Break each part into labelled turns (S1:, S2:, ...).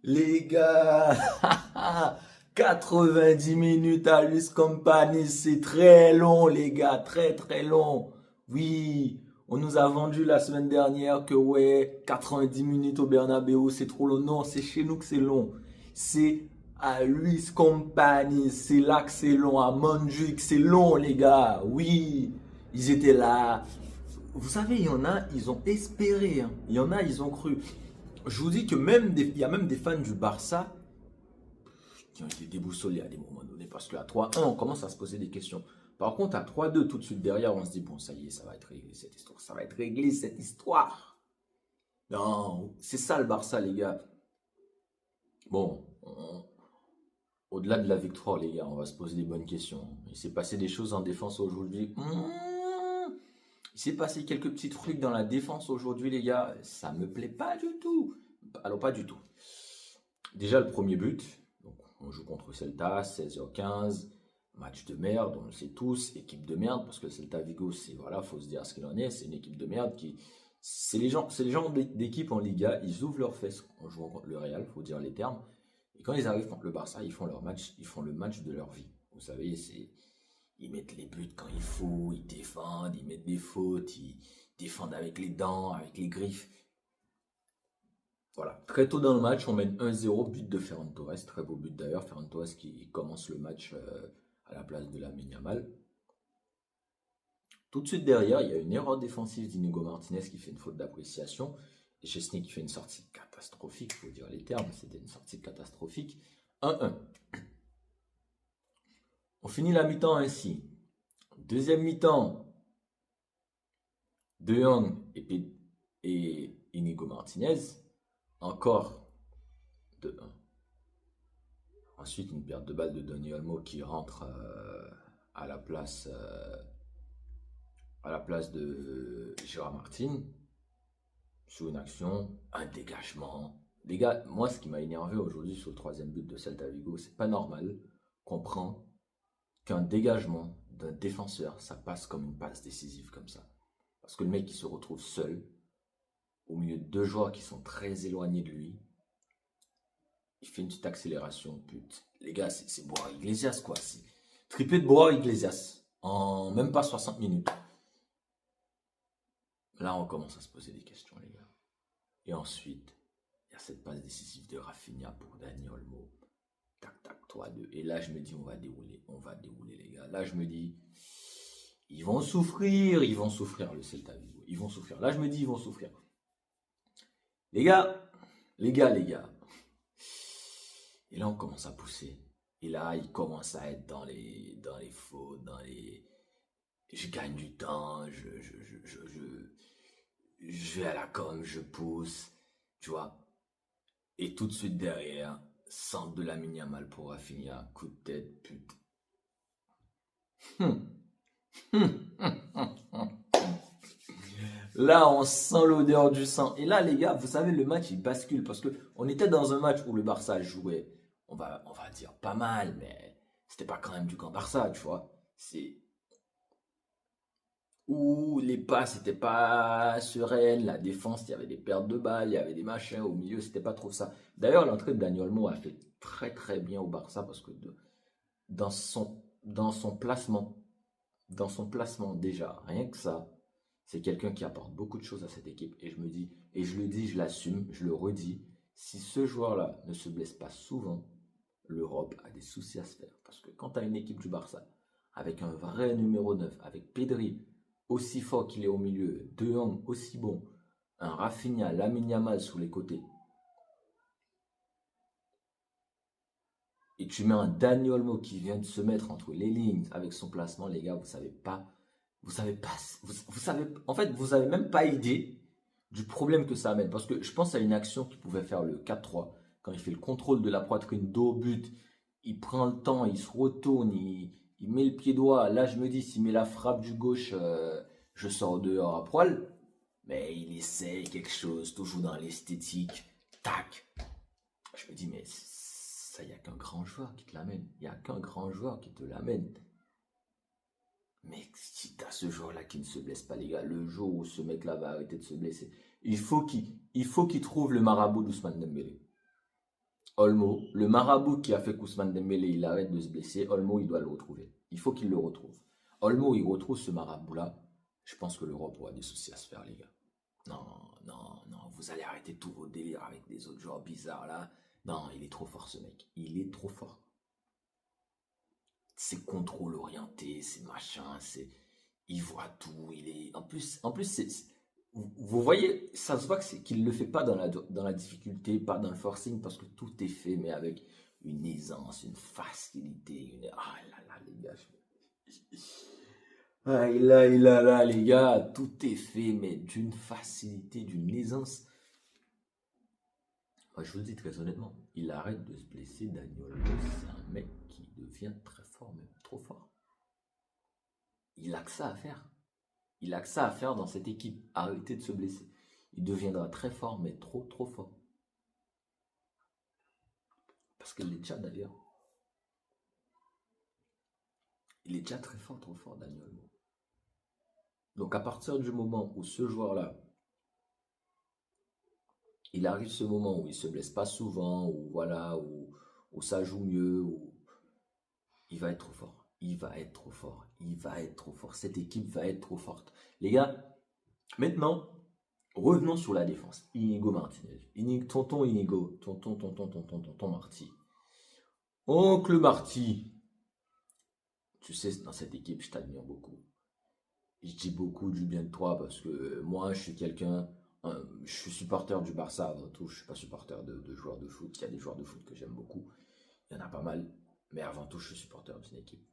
S1: Les gars, 90 minutes à Luis Company, c'est très long, les gars, très très long. Oui, on nous a vendu la semaine dernière que ouais, 90 minutes au Bernabéu, c'est trop long. Non, c'est chez nous que c'est long. C'est à Luis Company, c'est là que c'est long. À Montjuic, c'est long, les gars. Oui, ils étaient là. Vous savez, il y en a, ils ont espéré, hein. Il y en a, ils ont cru. Je vous dis que il y a même des fans du Barça qui ont été déboussolés à des moments donnés parce qu'à 3-1, on commence à se poser des questions. Par contre, à 3-2, tout de suite derrière, on se dit, bon, ça y est, ça va être réglé cette histoire. Ça va être réglé cette histoire. Non, c'est ça le Barça, les gars. Bon, au-delà de la victoire, les gars, on va se poser des bonnes questions. Il s'est passé des choses en défense aujourd'hui. Il s'est passé quelques petits trucs dans la défense aujourd'hui, les gars. Ça me plaît pas du tout. Alors, pas du tout. Déjà, le premier but. Donc, on joue contre Celta, 16h15. Match de merde, on le sait tous. Équipe de merde, parce que Celta Vigo, c'est, voilà, faut se dire ce qu'il en est. C'est une équipe de merde qui. C'est les gens d'équipe en Liga, ils ouvrent leurs fesses en jouant contre le Real, faut dire les termes. Et quand ils arrivent contre le Barça, ils font leur match, ils font le match de leur vie. Vous savez, ils mettent les buts quand il faut, ils défendent, ils mettent des fautes, ils défendent avec les dents, avec les griffes. Voilà, très tôt dans le match, on mène 1-0, but de Ferran Torres, très beau but d'ailleurs, Ferran Torres qui commence le match à la place de Lamine Yamal. Tout de suite derrière, il y a une erreur défensive d'Inigo Martinez qui fait une faute d'appréciation, et Chesney qui fait une sortie catastrophique, il faut dire les termes, c'était une sortie catastrophique. 1-1. On finit la mi-temps ainsi. Deuxième mi-temps, De Jong et Inigo Martinez, encore 2-1. Ensuite, une perte de balle de Dani Olmo qui rentre à la place, de Gérard Martin sur une action, un dégagement. Les gars, moi, ce qui m'a énervé aujourd'hui sur le troisième but de Celta Vigo, c'est pas normal qu'on prend qu'un dégagement d'un défenseur, ça passe comme une passe décisive comme ça. Parce que le mec, il se retrouve seul, au milieu de deux joueurs qui sont très éloignés de lui. Il fait une petite accélération, pute. Les gars, c'est Borja Iglesias, quoi. C'est triplé de Borja Iglesias en même pas 60 minutes. Là, on commence à se poser des questions, les gars. Et ensuite, il y a cette passe décisive de Rafinha pour Dani Olmo. Tac, tac, 3-2. Et là, je me dis, on va dérouler, les gars. Là, je me dis, ils vont souffrir, le Celta Vigo. Ils vont souffrir. Là, je me dis, ils vont souffrir. Les gars, les gars, les gars. Et là, on commence à pousser. Et là, il commence à être dans les fautes, je gagne du temps, je vais à la com, je pousse, tu vois. Et tout de suite derrière, centre de Lamine Yamal pour Rafinha, coup de tête, pute. Là, on sent l'odeur du sang. Et là, les gars, vous savez, le match, il bascule. Parce que on était dans un match où le Barça jouait, on va dire pas mal, mais c'était pas quand même du camp Barça, tu vois. C'est où les passes n'étaient pas sereines, la défense, il y avait des pertes de balles, il y avait des machins au milieu, c'était pas trop ça. D'ailleurs, l'entrée de Dani Olmo a fait très très bien au Barça parce que dans son placement, déjà, rien que ça, c'est quelqu'un qui apporte beaucoup de choses à cette équipe. Et je me dis, et je le dis, je l'assume, je le redis, si ce joueur-là ne se blesse pas souvent, l'Europe a des soucis à se faire. Parce que quand tu as une équipe du Barça, avec un vrai numéro 9, avec Pedri, aussi fort qu'il est au milieu, De Jong aussi bon, un Rafinha, Lamine Yamal sur les côtés, et tu mets un Dani Olmo qui vient de se mettre entre les lignes avec son placement, les gars, vous savez pas, vous savez, en fait, vous avez même pas idée du problème que ça amène. Parce que je pense à une action qui pouvait faire le 4-3, quand il fait le contrôle de la poitrine dos au but, il prend le temps, il se retourne, il met le pied droit. Là, je me dis, s'il met la frappe du gauche, je sors dehors à poil. Mais il essaie quelque chose, toujours dans l'esthétique. Tac. Je me dis, mais ça, il n'y a qu'un grand joueur qui te l'amène. Il n'y a qu'un grand joueur qui te l'amène. Mais si t'as ce joueur-là qui ne se blesse pas, les gars, le jour où ce mec-là va arrêter de se blesser, il faut qu'il trouve le marabout d'Ousmane Dembélé. Olmo, le marabout qui a fait qu'Ousmane Dembélé, il arrête de se blesser. Olmo, il doit le retrouver. Il faut qu'il le retrouve. Olmo, il retrouve ce marabout-là. Je pense que l'Europe aura des soucis à se faire, les gars. Non, non, non, vous allez arrêter tous vos délires avec des autres joueurs bizarres là. Non, il est trop fort ce mec. Il est trop fort. C'est contrôle orienté, c'est machin, c'est. Il voit tout, il est. En plus vous voyez, ça se voit qu'il ne le fait pas dans la difficulté, pas dans le forcing, parce que tout est fait, mais avec une aisance, une facilité, une. Ah là là, les gars. Ah là, les gars, tout est fait, mais d'une facilité, d'une aisance. Moi, je vous le dis très honnêtement, il arrête de se blesser, Daniel Olmo, c'est un mec qui devient très fort, même trop fort. Il a que ça à faire. Il a que ça à faire dans cette équipe. Arrêtez de se blesser. Il deviendra très fort, mais trop, trop fort. Parce qu'il est déjà d'ailleurs. Il est déjà très fort, trop fort, Daniel Olmo. Donc à partir du moment où ce joueur-là, il arrive ce moment où il se blesse pas souvent, où voilà, où ça joue mieux, où il va être trop fort. Il va être trop fort. Il va être trop fort. Cette équipe va être trop forte. Les gars, maintenant, revenons sur la défense. Inigo Martinez. Tonton Inigo. Tonton Marty. Oncle Marty. Tu sais, dans cette équipe, je t'admire beaucoup. Je dis beaucoup du bien de toi parce que moi, je suis quelqu'un. Je suis supporter du Barça avant tout. Je ne suis pas supporter de joueurs de foot. Il y a des joueurs de foot que j'aime beaucoup. Il y en a pas mal. Mais avant tout, je suis supporter d'une équipe.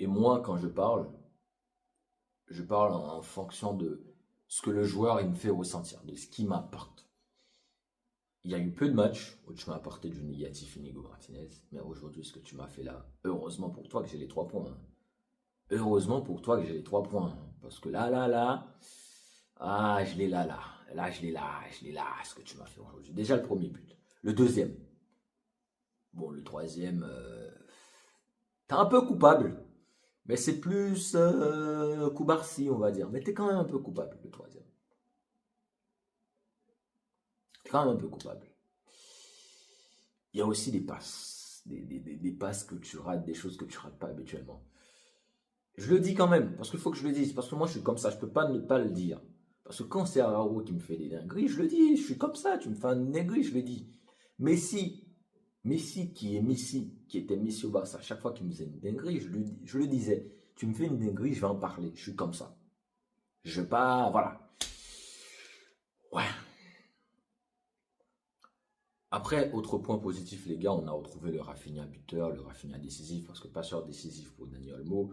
S1: Et moi, quand je parle en fonction de ce que le joueur il me fait ressentir, de ce qu'il m'apporte. Il y a eu peu de matchs où tu m'as apporté du négatif, Inigo Martinez, mais aujourd'hui, ce que tu m'as fait là, heureusement pour toi que j'ai les 3 points. Hein. Heureusement pour toi que j'ai les 3 points. Hein. Parce que je l'ai là. Là, je l'ai là, ce que tu m'as fait aujourd'hui. Déjà le premier but. Le deuxième. Bon, le troisième, t'es un peu coupable. Mais c'est plus Koubarsi, on va dire. Mais t'es quand même un peu coupable, le troisième. T'es quand même un peu coupable. Il y a aussi des passes. Des passes que tu rates, des choses que tu rates pas habituellement. Je le dis quand même, parce qu'il faut que je le dise. Parce que moi, je suis comme ça. Je peux pas ne pas le dire. Parce que quand c'est Araujo qui me fait des dingueries, je le dis. Je suis comme ça. Tu me fais une dinguerie, je le dis. Messi, qui était Messi au Barça, à chaque fois qu'il me faisait une dinguerie, je le disais. Tu me fais une dinguerie, je vais en parler. Je suis comme ça. Je vais pas. Voilà. Ouais. Après, autre point positif, les gars, on a retrouvé le Rafinha buteur, le Rafinha décisif, parce que passeur décisif pour Dani Olmo.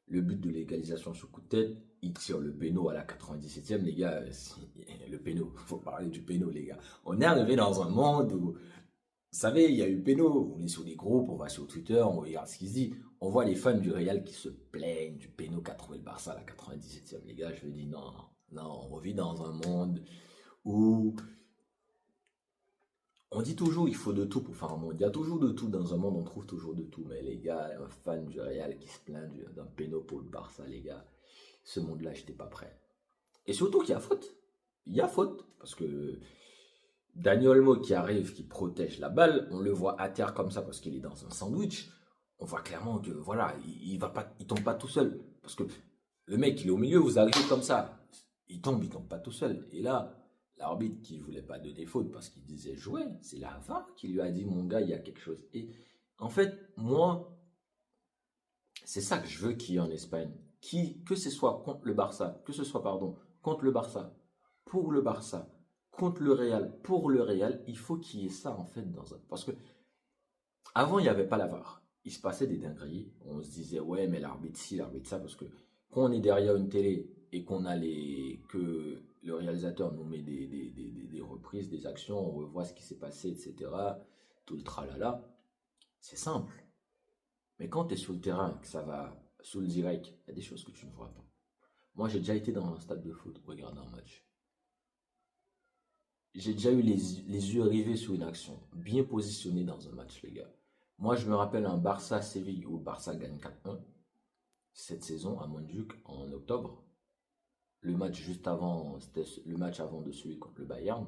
S1: Le but de l'égalisation sur coup de tête, il tire le péno à la 97e, les gars. Le péno, il faut parler du péno, les gars. On est arrivé dans un monde où, vous savez, il y a eu péno. On est sur des groupes, on va sur Twitter, on regarde ce qu'ils se dit. On voit les fans du Real qui se plaignent du péno qu'a trouvé le Barça à la 97e. Les gars, je me dis non, non, on vit dans un monde où on dit toujours il faut de tout pour faire un monde. Il y a toujours de tout dans un monde, on trouve toujours de tout. Mais les gars, un fan du Real qui se plaint d'un péno pour le Barça, les gars, ce monde-là, j'étais pas prêt. Et surtout qu'il y a faute. Il y a faute. Parce que Dani Olmo qui arrive, qui protège la balle, on le voit à terre comme ça parce qu'il est dans un sandwich. On voit clairement que voilà, il tombe pas tout seul. Parce que le mec, il est au milieu, vous arrivez comme ça. Il tombe pas tout seul. Et là, l'arbitre qui voulait pas donner faute parce qu'il disait jouer, c'est la VAR qui lui a dit mon gars, il y a quelque chose. Et en fait, moi, c'est ça que je veux qu'il y ait en Espagne. Que ce soit contre le Barça, contre le Barça, pour le Barça, contre le Real, pour le Real, il faut qu'il y ait ça en fait parce que avant il n'y avait pas la VAR. Il se passait des dingueries. On se disait ouais mais l'arbitre ci, l'arbitre ça parce que quand on est derrière une télé et que le réalisateur nous met des reprises, des actions, on revoit ce qui s'est passé, etc. Tout le tralala, c'est simple. Mais quand tu es sur le terrain, que ça va sous le direct, il y a des choses que tu ne vois pas. Moi, j'ai déjà été dans un stade de foot pour regarder un match. J'ai déjà eu les yeux rivés sur une action, bien positionné dans un match, les gars. Moi, je me rappelle un Barça-Séville où le Barça gagne 4-1 cette saison à Montjuic en octobre. Le match juste avant, c'était le match avant de celui contre le Bayern.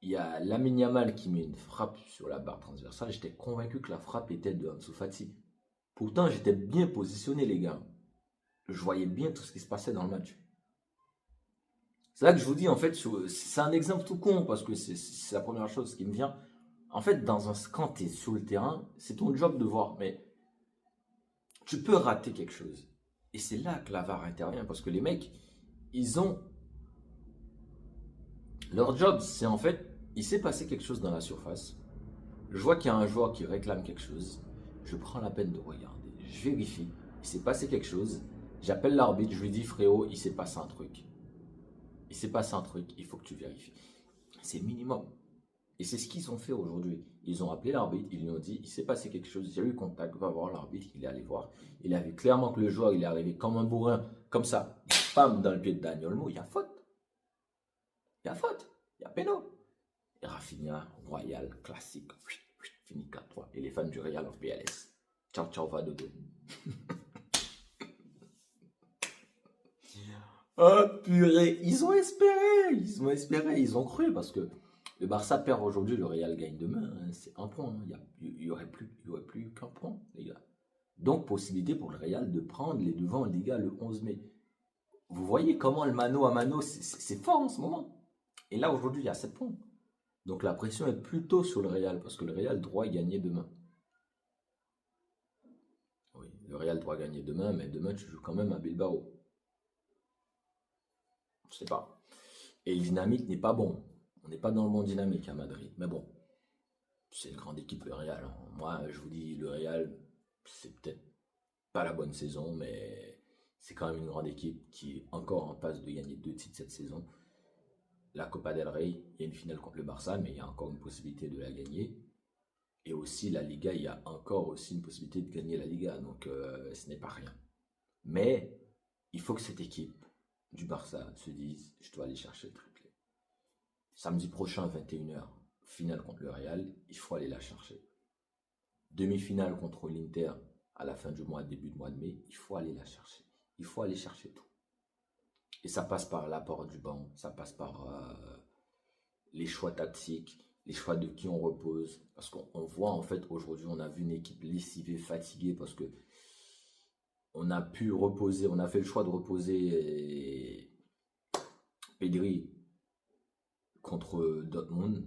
S1: il y a Lamine Yamal qui met une frappe sur la barre transversale. J'étais convaincu que la frappe était de Ansu Fati. Pourtant, j'étais bien positionné, les gars. Je voyais bien tout ce qui se passait dans le match. C'est là que je vous dis, en fait, c'est un exemple tout con, parce que c'est la première chose qui me vient. En fait, quand tu es sur le terrain, c'est ton job de voir, mais tu peux rater quelque chose. Et c'est là que la VAR intervient, parce que les mecs, ils ont... Leur job, c'est en fait, il s'est passé quelque chose dans la surface. Je vois qu'il y a un joueur qui réclame quelque chose. Je prends la peine de regarder. Je vérifie. Il s'est passé quelque chose. J'appelle l'arbitre, je lui dis, frérot, il s'est passé un truc. Il s'est passé un truc, il faut que tu vérifies. C'est le minimum. Et c'est ce qu'ils ont fait aujourd'hui. Ils ont appelé l'arbitre, ils lui ont dit, il s'est passé quelque chose, j'ai eu contact, va voir l'arbitre, il est allé voir. Il a vu clairement que le joueur, il est arrivé comme un bourrin, comme ça, pam, dans le pied de Dani Olmo, il y a faute. Il y a faute, il y a péno. Et Rafinha, Royal, classique, fini 4-3. Et les fans du Real en PLS. Ciao, ciao, va dodo. Oh purée, ils ont espéré, ils ont cru parce que le Barça perd aujourd'hui, le Real gagne demain, hein, c'est un point, hein. Il y aurait plus qu'un point, les gars. Donc possibilité pour le Real de prendre les devants, les gars, le 11 mai. Vous voyez comment le mano à mano, c'est fort en ce moment. Et là aujourd'hui, il y a 7 points. Donc la pression est plutôt sur le Real parce que le Real doit gagner demain. Oui, le Real doit gagner demain, mais demain tu joues quand même à Bilbao. Je sais pas. Et le dynamique n'est pas bon. On n'est pas dans le bon dynamique à Madrid. Mais bon, c'est une grande équipe, le Real, hein. Moi, je vous dis, le Real, c'est peut-être pas la bonne saison, mais c'est quand même une grande équipe qui est encore en passe de gagner 2 titres cette saison. La Copa del Rey, il y a une finale contre le Barça, mais il y a encore une possibilité de la gagner. Et aussi la Liga, il y a encore aussi une possibilité de gagner la Liga. Donc, ce n'est pas rien. Mais il faut que cette équipe du Barça se dise, je dois aller chercher le triplé. Samedi prochain, 21h, finale contre le Real, il faut aller la chercher. Demi-finale contre l'Inter à la fin du mois, début du mois de mai, il faut aller la chercher. Il faut aller chercher tout. Et ça passe par l'apport du banc, ça passe par les choix tactiques, les choix de qui on repose. Parce qu'on voit en fait aujourd'hui, on a vu une équipe lessivée, fatiguée, parce que on a pu reposer, on a fait le choix de reposer Pedri contre Dortmund.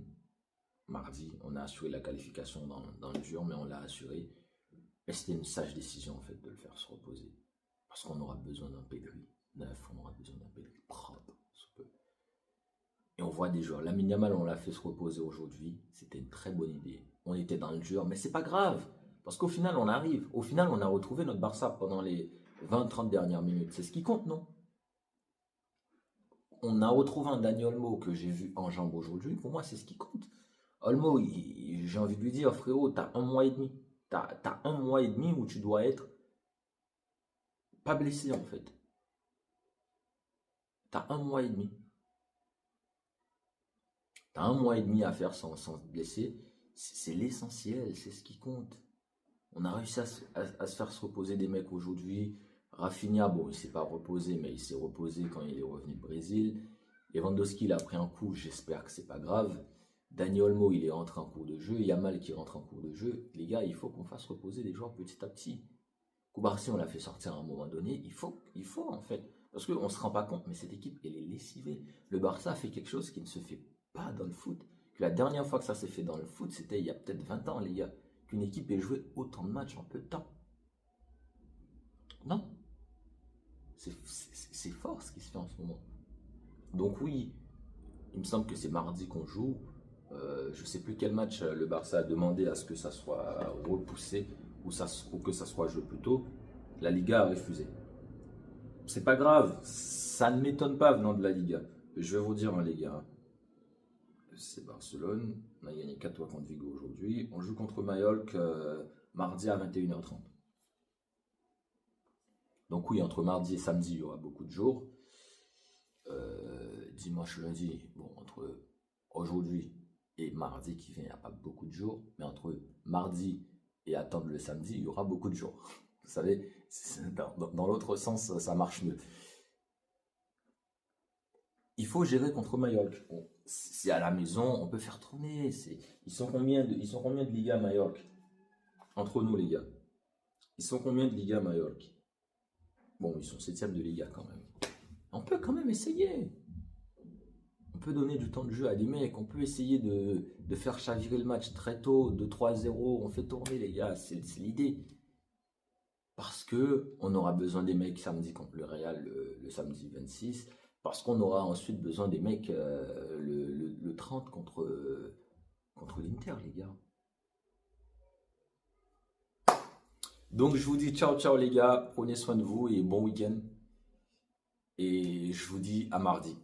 S1: Mardi, on a assuré la qualification dans le dur, mais on l'a assuré. Mais c'était une sage décision en fait de le faire se reposer. Parce qu'on aura besoin d'un Pedri neuf, on aura besoin d'un Pedri propre. Et on voit des joueurs. Lamine Yamal, on l'a fait se reposer aujourd'hui. C'était une très bonne idée. On était dans le dur, mais c'est pas grave. Parce qu'au final, on arrive. Au final, on a retrouvé notre Barça pendant les 20-30 dernières minutes. C'est ce qui compte, non? On a retrouvé un Dani Olmo que j'ai vu en jambes aujourd'hui. Pour moi, c'est ce qui compte. Olmo, j'ai envie de lui dire, frérot, t'as 1 mois et demi. T'as 1 mois et demi où tu dois être pas blessé, en fait. T'as 1 mois et demi. T'as 1 mois et demi à faire sans te blesser. C'est l'essentiel, c'est ce qui compte. On a réussi à se faire se reposer des mecs aujourd'hui. Rafinha, bon, il s'est pas reposé, mais il s'est reposé quand il est revenu du Brésil. Lewandowski, il a pris un coup, j'espère que c'est pas grave. Dani Olmo, il est rentré en cours de jeu. Yamal qui rentre en cours de jeu. Les gars, il faut qu'on fasse reposer les joueurs petit à petit. Koubarsi, on l'a fait sortir à un moment donné. Il faut en fait. Parce qu'on ne se rend pas compte, mais cette équipe, elle est lessivée. Le Barça a fait quelque chose qui ne se fait pas dans le foot. Que la dernière fois que ça s'est fait dans le foot, c'était il y a peut-être 20 ans, les gars. Qu'une équipe ait joué autant de matchs en peu de temps. Non. C'est fort ce qui se fait en ce moment. Donc oui, il me semble que c'est mardi qu'on joue. Je ne sais plus quel match le Barça a demandé à ce que ça soit repoussé ou que ça soit joué plus tôt. La Liga a refusé. C'est pas grave, ça ne m'étonne pas venant de la Liga. Je vais vous dire, hein, les gars, c'est Barcelone. On a gagné 4-3 contre Vigo aujourd'hui. On joue contre Mallorca mardi à 21h30. Donc oui, entre mardi et samedi, il y aura beaucoup de jours. Dimanche, lundi, bon, entre aujourd'hui et mardi qui vient, il n'y a pas beaucoup de jours. Mais entre mardi et attendre le samedi, il y aura beaucoup de jours. Vous savez, dans l'autre sens, ça marche mieux. il faut gérer contre Majorque. Bon, c'est à la maison, on peut faire tourner. Ils sont combien de Liga Majorque? Entre nous, les gars. Ils sont combien de Liga Majorque? Bon, ils sont septième de Liga quand même. On peut quand même essayer. On peut donner du temps de jeu à des mecs. On peut essayer de faire chavirer le match très tôt, de 3-0. On fait tourner, les gars. C'est l'idée. Parce que on aura besoin des mecs samedi contre le Real, le samedi 26. Parce qu'on aura ensuite besoin des mecs le 30 contre l'Inter, les gars. Donc, je vous dis ciao, ciao, les gars. Prenez soin de vous et bon week-end. Et je vous dis à mardi.